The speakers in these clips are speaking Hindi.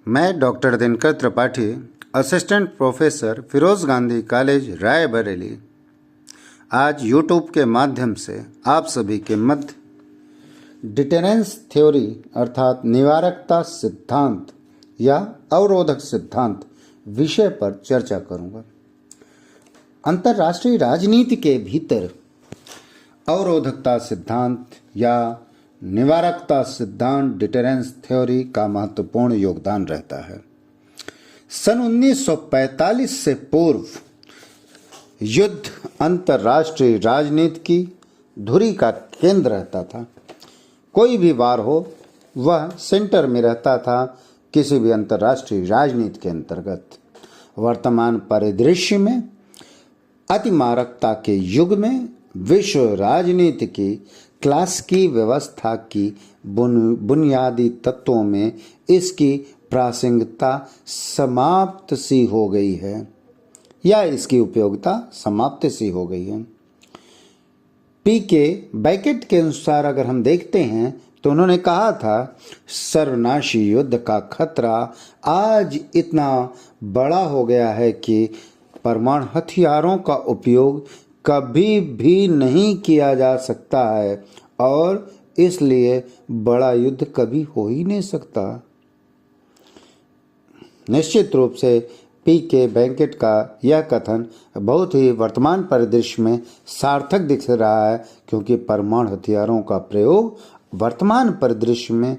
मैं doctor Dinkar Tripathi, assistant professor Firoz Gandhi college Raebareli, आज यूट्यूब के माध्यम से आप सभी के मध्य डिटेरेंस थ्योरी अर्थात निवारकता सिद्धांत या अवरोधक सिद्धांत विषय पर चर्चा करूंगा। अंतर्राष्ट्रीय राजनीति के भीतर अवरोधकता सिद्धांत या निवारकता सिद्धांत डिटेरेंस थ्योरी का महत्वपूर्ण योगदान रहता है। सन 1945 से पूर्व युद्ध अंतर्राष्ट्रीय राजनीति की धुरी का केंद्र रहता था। कोई भी वार हो वह सेंटर में रहता था किसी भी अंतर्राष्ट्रीय राजनीति के अंतर्गत। वर्तमान परिदृश्य में अतिमारकता के युग में विश्व राजनीति की क्लास की व्यवस्था की बुनियादी तत्वों में इसकी प्रासंगिकता समाप्त सी हो गई है या इसकी उपयोगिता समाप्त सी हो गई है। पीके बैकेट के अनुसार अगर हम देखते हैं तो उन्होंने कहा था, सर्वनाशी युद्ध का खतरा आज इतना बड़ा हो गया है कि परमाणु हथियारों का उपयोग कभी भी नहीं किया जा सकता है और इसलिए बड़ा युद्ध कभी हो ही नहीं सकता। निश्चित रूप से पीके बैंकेट का यह कथन बहुत ही वर्तमान परिदृश्य में सार्थक दिख रहा है, क्योंकि परमाणु हथियारों का प्रयोग वर्तमान परिदृश्य में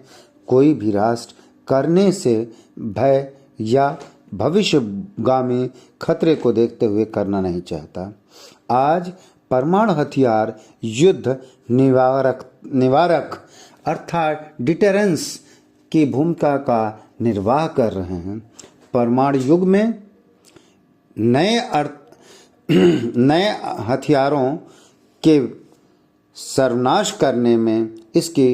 कोई भी राष्ट्र करने से भय या भविष्यगामी खतरे को देखते हुए करना नहीं चाहता। आज परमाणु हथियार युद्ध निवारक अर्थात डिटेरेंस की भूमिका का निर्वाह कर रहे हैं। परमाणु युग में नए हथियारों के सर्वनाश करने में इसकी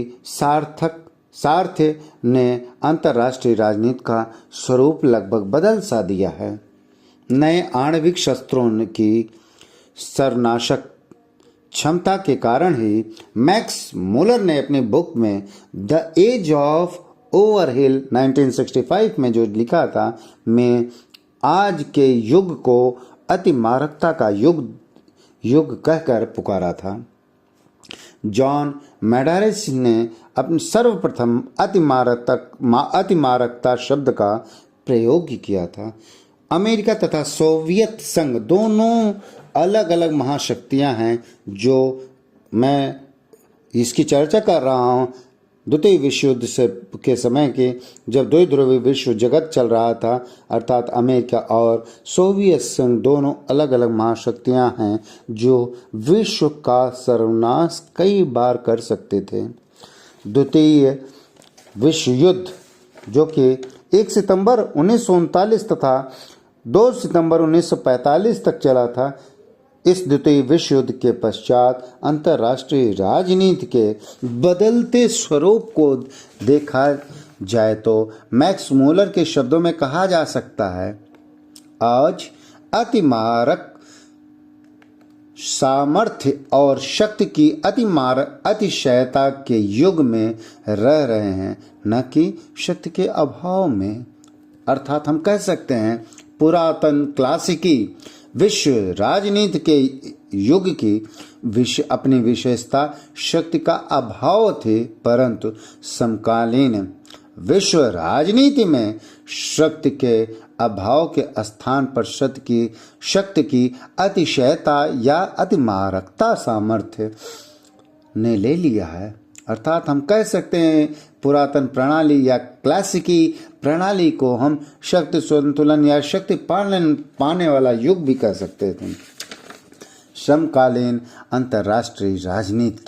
सारथ्य ने अंतर्राष्ट्रीय राजनीति का स्वरूप लगभग बदल सा दिया है। नए आणविक शस्त्रों की सर्वनाशक क्षमता के कारण ही मैक्स मूलर ने अपनी बुक में द एज ऑफ ओवरहिल 1965 में जो लिखा था, में आज के युग को अतिमारकता का युग कहकर पुकारा था। जॉन मेडारिस ने अपने सर्वप्रथम अतिमारकता शब्द का प्रयोग किया था। अमेरिका तथा सोवियत संघ दोनों अलग अलग महाशक्तियां हैं जो मैं इसकी चर्चा कर रहा हूं। द्वितीय विश्व युद्ध के समय के जब दो ध्रुवीय विश्व जगत चल रहा था, अर्थात अमेरिका और सोवियत संघ दोनों अलग अलग महाशक्तियां हैं जो विश्व का सर्वनाश कई बार कर सकते थे। द्वितीय विश्व युद्ध जो कि 1 सितंबर 1939 तथा 2 सितंबर 1945 तक चला था, इस द्वितीय विश्व युद्ध के पश्चात अंतर्राष्ट्रीय राजनीति के बदलते स्वरूप को देखा जाए तो मैक्स मूलर के शब्दों में कहा जा सकता है, आज अतिमारक सामर्थ्य और शक्ति की अतिशयता के युग में रह रहे हैं, न कि शक्ति के अभाव में। अर्थात हम कह सकते हैं पुरातन क्लासिकी विश्व राजनीति के युग की अपनी विशेषता शक्ति का अभाव थे, परंतु समकालीन विश्व राजनीति में शक्ति के अभाव के स्थान पर शक्ति की अतिशयता या अतिमारकता सामर्थ्य ने ले लिया है। अर्थात हम कह सकते हैं पुरातन प्रणाली या क्लासिकी प्रणाली को हम शक्ति संतुलन या शक्ति पाने वाला युग भी कह सकते थे। समकालीन अंतर्राष्ट्रीय राजनीति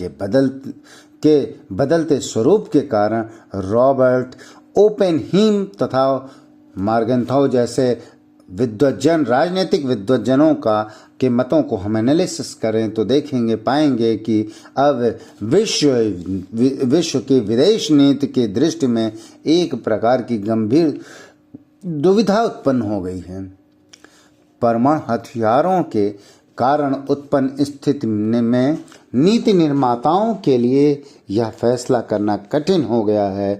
के बदलते स्वरूप के कारण रॉबर्ट ओपेनहीम तथा मार्गेंथाउ जैसे राजनीतिक विद्वज्जनों के मतों को हम एनालिसिस करें तो पाएंगे कि अब विश्व की विदेश नीति की दृष्टि में एक प्रकार की गंभीर दुविधा उत्पन्न हो गई है। परमाणु हथियारों के कारण उत्पन्न स्थिति में नीति निर्माताओं के लिए यह फैसला करना कठिन हो गया है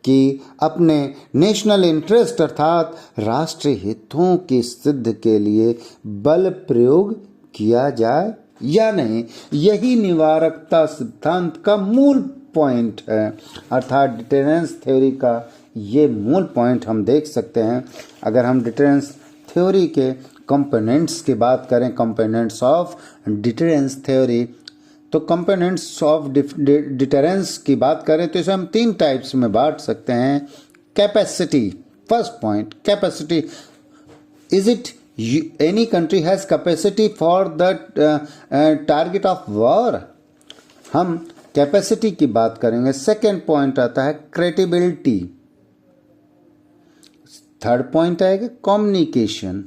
कि अपने नेशनल इंटरेस्ट अर्थात राष्ट्रीय हितों की सिद्ध के लिए बल प्रयोग किया जाए या नहीं। यही निवारकता सिद्धांत का मूल पॉइंट है, अर्थात डिटेरेंस थ्योरी का ये मूल पॉइंट हम देख सकते हैं। अगर हम डिटेरेंस थ्योरी के कंपोनेंट्स की बात करें, कंपोनेंट्स ऑफ डिटेरेंस थ्योरी, तो कंपोनेंट्स ऑफ डिटेरेंस की बात करें तो इसे हम 3 टाइप्स में बांट सकते हैं। Capacity, first point, capacity, is it any country has capacity for the target of war, हम कैपेसिटी की बात करेंगे। सेकेंड पॉइंट आता है क्रेडिबिलिटी, थर्ड पॉइंट आएगा कम्युनिकेशन,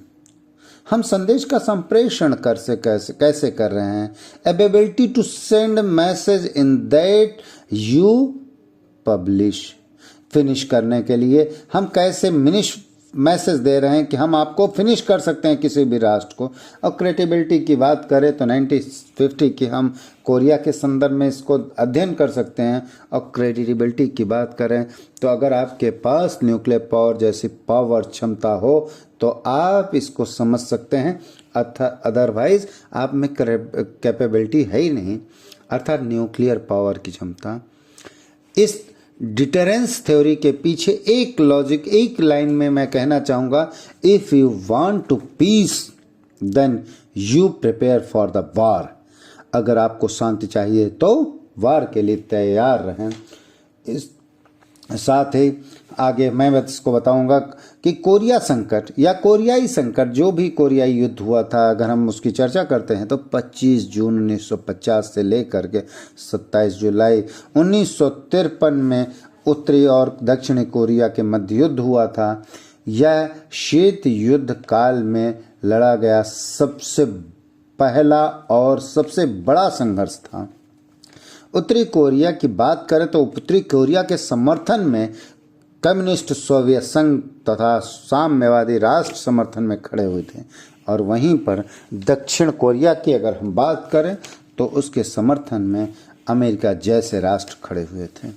हम संदेश का संप्रेषण कैसे कर रहे हैं। Ability to send message in that you publish, finish करने के लिए हम कैसे मैसेज दे रहे हैं कि हम आपको फिनिश कर सकते हैं किसी भी राष्ट्र को। और क्रेडिबिलिटी की बात करें तो 1950 की हम कोरिया के संदर्भ में इसको अध्ययन कर सकते हैं। और क्रेडिबिलिटी की बात करें तो अगर आपके पास न्यूक्लियर पावर जैसी पावर क्षमता हो तो आप इसको समझ सकते हैं, अदरवाइज आप में कैपेबिलिटी है ही नहीं, अर्थात न्यूक्लियर पावर की क्षमता। इस डिटेरेंस थ्योरी के पीछे एक लॉजिक, एक लाइन में मैं कहना चाहूँगा, if you want to peace then you prepare for the war, अगर आपको शांति चाहिए तो वार के लिए तैयार रहें। इस साथ ही आगे मैं इसको बताऊंगा कि कोरिया संकट या कोरियाई संकट, जो भी कोरियाई युद्ध हुआ था, अगर हम उसकी चर्चा करते हैं तो 25 जून 1950 से लेकर के 27 जुलाई 1953 में उत्तरी और दक्षिणी कोरिया के मध्य युद्ध हुआ था। यह शीत युद्ध काल में लड़ा गया सबसे पहला और सबसे बड़ा संघर्ष था। उत्तरी कोरिया की बात करें तो उत्तरी कोरिया के समर्थन में कम्युनिस्ट सोवियत संघ तथा साम्यवादी राष्ट्र समर्थन में खड़े हुए थे, और वहीं पर दक्षिण कोरिया की अगर हम बात करें तो उसके समर्थन में अमेरिका जैसे राष्ट्र खड़े हुए थे।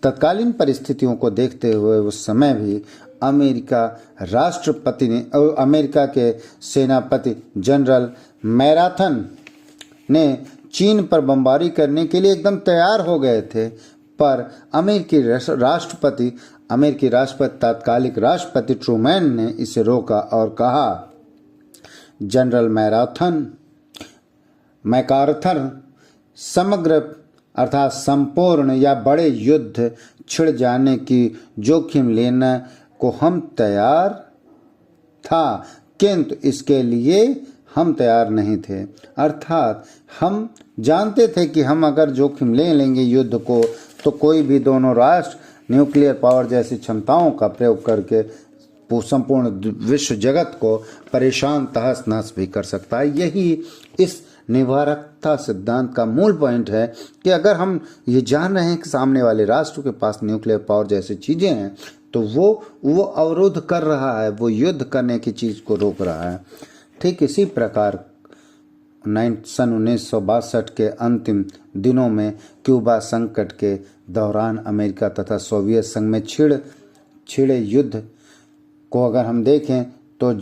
तत्कालीन परिस्थितियों को देखते हुए उस समय भी अमेरिका राष्ट्रपति ने, अमेरिका के सेनापति जनरल मैराथन ने चीन पर बमबारी करने के लिए एकदम तैयार हो गए थे, पर अमेरिकी राष्ट्रपति तात्कालिक राष्ट्रपति ट्रूमैन ने इसे रोका और कहा, जनरल मैकार्थर समग्र अर्थात संपूर्ण या बड़े युद्ध छिड़ जाने की जोखिम लेने को हम तैयार था, किंतु इसके लिए हम तैयार नहीं थे। अर्थात हम जानते थे कि हम अगर जोखिम ले लेंगे युद्ध को तो कोई भी दोनों राष्ट्र न्यूक्लियर पावर जैसी क्षमताओं का प्रयोग करके संपूर्ण विश्व जगत को परेशान तहस नहस भी कर सकता है। यही इस निवारकता सिद्धांत का मूल पॉइंट है कि अगर हम ये जान रहे हैं कि सामने वाले राष्ट्र के पास न्यूक्लियर पावर जैसी चीज़ें हैं तो वो अवरोध कर रहा है, वो युद्ध करने की चीज़ को रोक रहा है। ठीक इसी प्रकार सन 1962 के अंतिम दिनों में क्यूबा संकट के दौरान अमेरिका तथा सोवियत संघ में छिड़े युद्ध को अगर हम देखें तो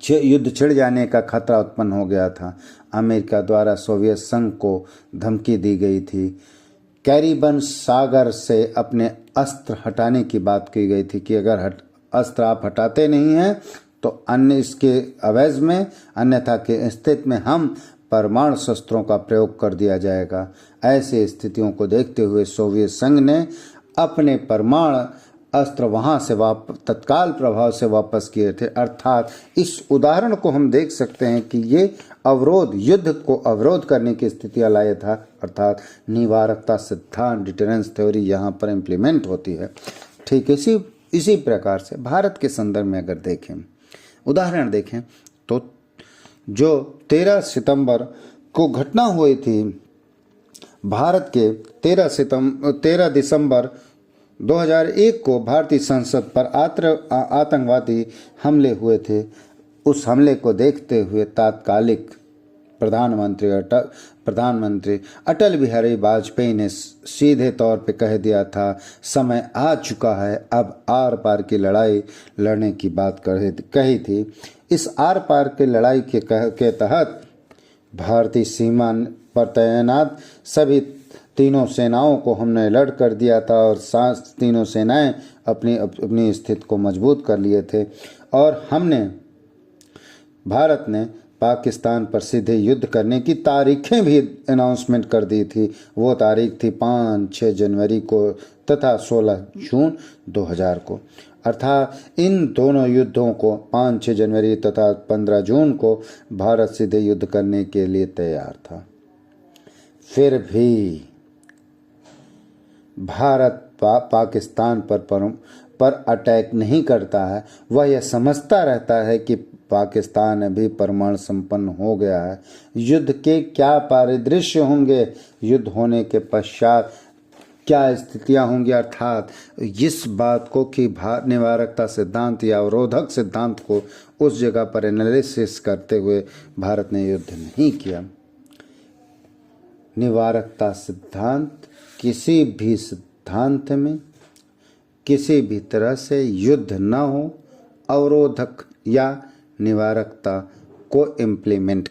युद्ध छिड़ जाने का खतरा उत्पन्न हो गया था। अमेरिका द्वारा सोवियत संघ को धमकी दी गई थी। कैरिबियन सागर से अपने अस्त्र हटाने की बात की गई थी कि अगर अस्त्र आप हटाते नहीं हैं तो अन्य इसके अवैध में, अन्यथा के स्थिति में हम परमाणु शस्त्रों का प्रयोग कर दिया जाएगा। ऐसे स्थितियों को देखते हुए सोवियत संघ ने अपने परमाणु अस्त्र वहां से तत्काल प्रभाव से वापस किए थे। अर्थात इस उदाहरण को हम देख सकते हैं कि ये अवरोध, युद्ध को अवरोध करने की स्थितियां लाया था। अर्थात निवारकता सिद्धांत, डिटेरेंस थ्योरी यहाँ पर इम्प्लीमेंट होती है। ठीक इसी प्रकार से भारत के संदर्भ में अगर देखें, उदाहरण देखें तो जो 13 को घटना हुई थी, भारत के 13 दिसंबर 2001 को भारतीय संसद पर आतंकवादी हमले हुए थे। उस हमले को देखते हुए तात्कालिक प्रधानमंत्री अटल बिहारी वाजपेयी ने सीधे तौर पे कह दिया था, समय आ चुका है, अब आर पार की लड़ाई लड़ने की बात कही थी। इस आर पार की लड़ाई के तहत भारतीय सीमा पर तैनात सभी तीनों सेनाओं को हमने अलर्ट कर दिया था और तीनों सेनाएं अपनी स्थिति को मजबूत कर लिए थे और भारत ने पाकिस्तान पर सीधे युद्ध करने की तारीखें भी अनाउंसमेंट कर दी थी। वो तारीख थी 5-6 जनवरी को तथा 16 जून 2000 को। अर्थात इन दोनों युद्धों को 5-6 जनवरी तथा 15 जून को भारत सीधे युद्ध करने के लिए तैयार था। फिर भी भारत पाकिस्तान पर अटैक नहीं करता है। वह यह समझता रहता है कि पाकिस्तान अभी परमाणु संपन्न हो गया है। युद्ध के क्या परिदृश्य होंगे, युद्ध होने के पश्चात क्या स्थितियां होंगी, अर्थात इस बात को कि निवारकता सिद्धांत या अवरोधक सिद्धांत को उस जगह पर एनालिसिस करते हुए भारत ने युद्ध नहीं किया। निवारकता सिद्धांत किसी भी सिद्धांत में किसी भी तरह से युद्ध न हो, अवरोधक या निवारकता को इम्प्लीमेंट